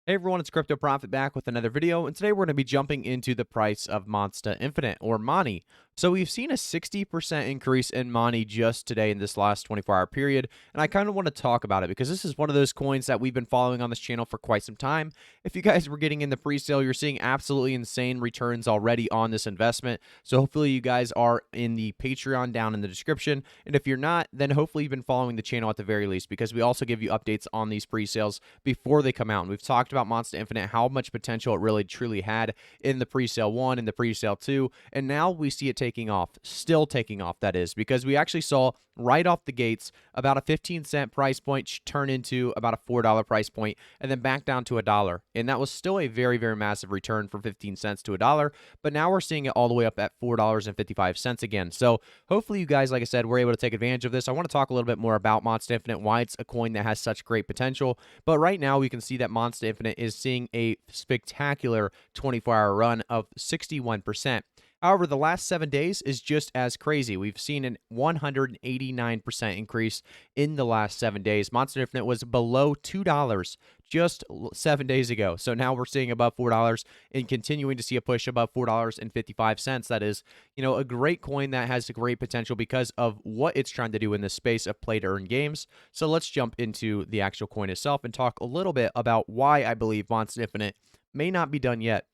Hey everyone, it's Crypto Profit back with another video, and today we're going to be jumping into the price of Monsta Infinite, or MONI. So we've seen a 60% increase in MONI just today in this last 24-hour period, and I kind of want to talk about it because this is one of those coins that we've been following on this channel for quite some time. If you guys were getting in the pre-sale, you're seeing absolutely insane returns already on this investment, so hopefully you guys are in the Patreon down in the description, and if you're not, then hopefully you've been following the channel at the very least, because we also give you updates on these pre-sales before they come out, and we've talked about Monsta Infinite, how much potential it really truly had in the pre-sale 1 and the pre-sale 2, and now we see it taking off, still taking off, that is, because we actually saw right off the gates about a 15-cent price point turn into about a $4 price point and then back down to $1, and that was still a very, very massive return from 15 cents to $1, but now we're seeing it all the way up at $4.55 again. So hopefully you guys, like I said, were able to take advantage of this. I want to talk a little bit more about Monsta Infinite, why it's a coin that has such great potential, but right now we can see that Monsta Infinite is seeing a spectacular 24-hour run of 61%. However, the last 7 days is just as crazy. We've seen a 189% increase in the last 7 days. Monsta Infinite was below $2 just 7 days ago. So now we're seeing above $4 and continuing to see a push above $4.55. That is, a great coin that has a great potential because of what it's trying to do in this space of play to earn games. So let's jump into the actual coin itself and talk a little bit about why I believe Monsta Infinite may not be done yet.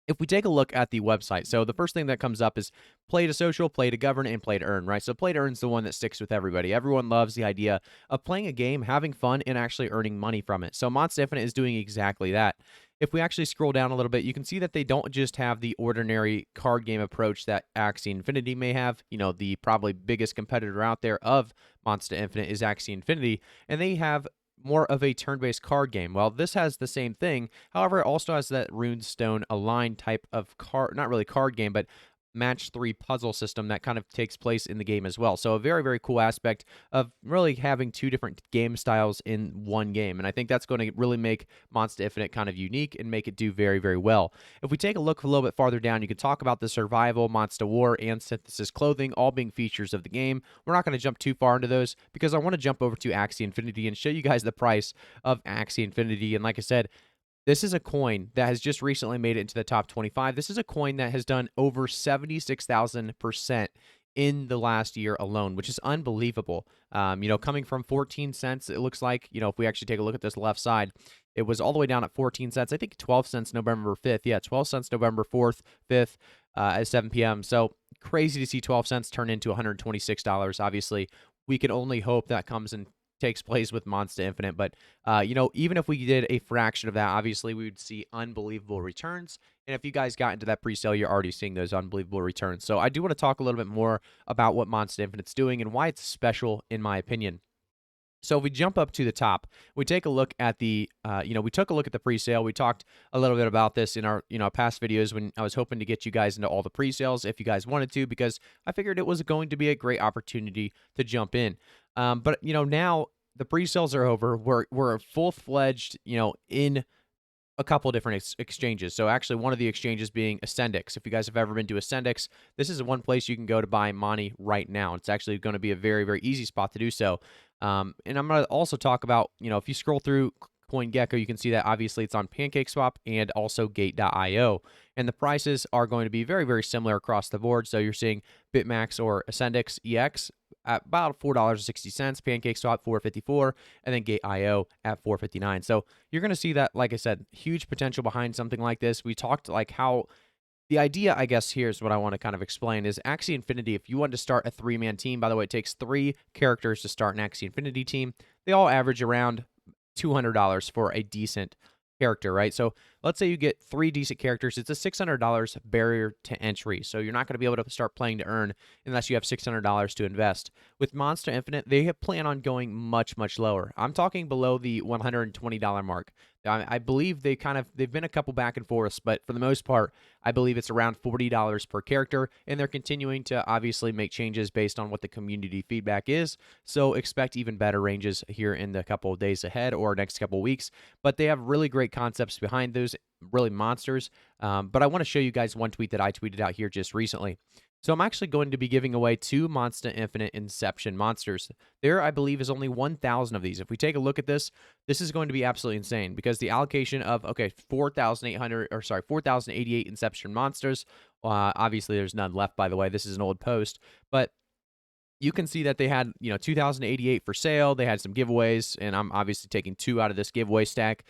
If we take a look at the website, so the first thing that comes up is play to social, play to govern, and play to earn, right? So play to earn is the one that sticks with everybody. Everyone loves the idea of playing a game, having fun, and actually earning money from it. So Monsta Infinite is doing exactly that. If we actually scroll down a little bit, you can see that they don't just have the ordinary card game approach that Axie Infinity may have. The probably biggest competitor out there of Monsta Infinite is Axie Infinity, and they have more of a turn-based card game. Well, this has the same thing. However, it also has that runestone aligned type of card, not really card game, but match 3 puzzle system that kind of takes place in the game as well. So a very, very cool aspect of really having 2 different game styles in one game. And I think that's going to really make Monsta Infinite kind of unique and make it do very, very well. If we take a look a little bit farther down, you can talk about the survival, Monsta War, and synthesis clothing all being features of the game. We're not going to jump too far into those because I want to jump over to Axie Infinity and show you guys the price of Axie Infinity. And like I said, this is a coin that has just recently made it into the top 25. This is a coin that has done over 76,000% in the last year alone, which is unbelievable. Coming from 14 cents, it looks like, if we actually take a look at this left side, it was all the way down at 14 cents. I think 12 cents November 5th. Yeah, 12 cents November 4th, 5th at 7 p.m. So crazy to see 12 cents turn into $126. Obviously, we can only hope that comes and takes place with Monsta Infinite. But, even if we did a fraction of that, obviously we would see unbelievable returns. And if you guys got into that pre-sale, you're already seeing those unbelievable returns. So I do want to talk a little bit more about what Monsta Infinite's doing and why it's special, in my opinion. So if we jump up to the top, we take a look at we took a look at the pre-sale. We talked a little bit about this in our, past videos when I was hoping to get you guys into all the pre-sales if you guys wanted to, because I figured it was going to be a great opportunity to jump in. But, now the pre-sales are over. We're full-fledged, in a couple different exchanges. So actually one of the exchanges being Ascendix. If you guys have ever been to Ascendix, this is one place you can go to buy MONI right now. It's actually going to be a very, very easy spot to do so. And I'm going to also talk about, if you scroll through CoinGecko, you can see that obviously it's on PancakeSwap and also Gate.io. And the prices are going to be very, very similar across the board. So you're seeing BitMax or Ascendix EX at about $4.60, PancakeSwap $4.54, and then Gate.io at $4.59. So you're going to see that, like I said, huge potential behind something like this. We talked like how the idea, I guess, here's what I want to kind of explain is Axie Infinity. If you want to start a 3-man team, by the way, it takes 3 characters to start an Axie Infinity team. They all average around $200 for a decent character, right? So let's say you get 3 decent characters. It's a $600 barrier to entry. So you're not going to be able to start playing to earn unless you have $600 to invest. With Monsta Infinite, they plan on going much, much lower. I'm talking below the $120 mark. I believe they've been a couple back and forths, but for the most part, I believe it's around $40 per character, and they're continuing to obviously make changes based on what the community feedback is. So expect even better ranges here in the couple of days ahead or next couple of weeks. But they have really great concepts behind those really monsters. But I want to show you guys one tweet that I tweeted out here just recently. So I'm actually going to be giving away 2 Monsta Infinite Inception Monsters. There, I believe, is only 1,000 of these. If we take a look at this, this is going to be absolutely insane because the allocation of, okay, 4,800, or sorry, 4,088 Inception Monsters. Obviously, there's none left, by the way. This is an old post. But you can see that they had, 2,088 for sale. They had some giveaways, and I'm obviously taking 2 out of this giveaway stack.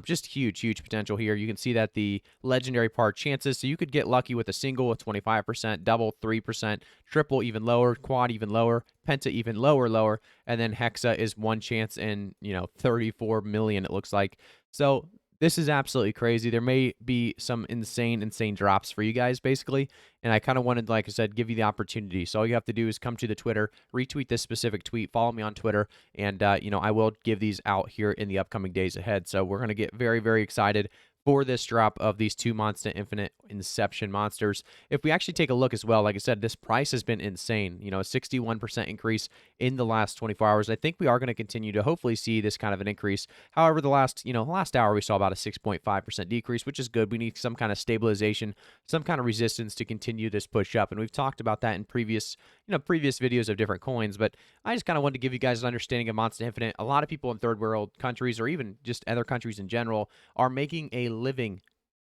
Just huge, huge potential here. You can see that the legendary par chances, so you could get lucky with a single with 25%, double 3%, triple even lower, quad even lower, penta even lower, and then hexa is 1 chance in, 34 million, it looks like. So this is absolutely crazy. There may be some insane drops for you guys, basically. And I kind of wanted, like I said, give you the opportunity. So all you have to do is come to the Twitter, retweet this specific tweet, follow me on Twitter, and, I will give these out here in the upcoming days ahead. So we're going to get very, very excited for this drop of these 2 Monsta Infinite Inception Monsters. If we actually take a look as well, like I said, this price has been insane. A 61% increase in the last 24 hours. I think we are going to continue to hopefully see this kind of an increase. However, the last hour we saw about a 6.5% decrease, which is good. We need some kind of stabilization, some kind of resistance to continue this push up. And we've talked about that in previous videos of different coins, but I just kind of wanted to give you guys an understanding of Monsta Infinite. A lot of people in third world countries, or even just other countries in general, are making a living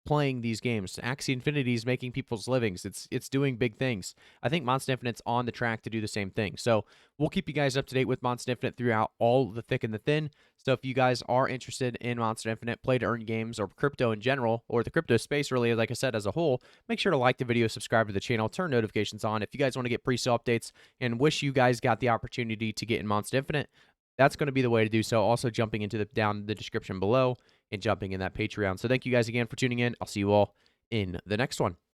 playing these games. Axie Infinity is making people's livings. It's doing big things. I think Monsta Infinite's on the track to do the same thing. So we'll keep you guys up to date with Monsta Infinite throughout all the thick and the thin. So if you guys are interested in Monsta Infinite, play to earn games, or crypto in general, or the crypto space really, like I said, as a whole, make sure to like the video, subscribe to the channel, turn notifications on. If you guys want to get pre-sale updates and wish you guys got the opportunity to get in Monsta Infinite, that's going to be the way to do so. Also jumping into down the description below and jumping in that Patreon. So thank you guys again for tuning in. I'll see you all in the next one.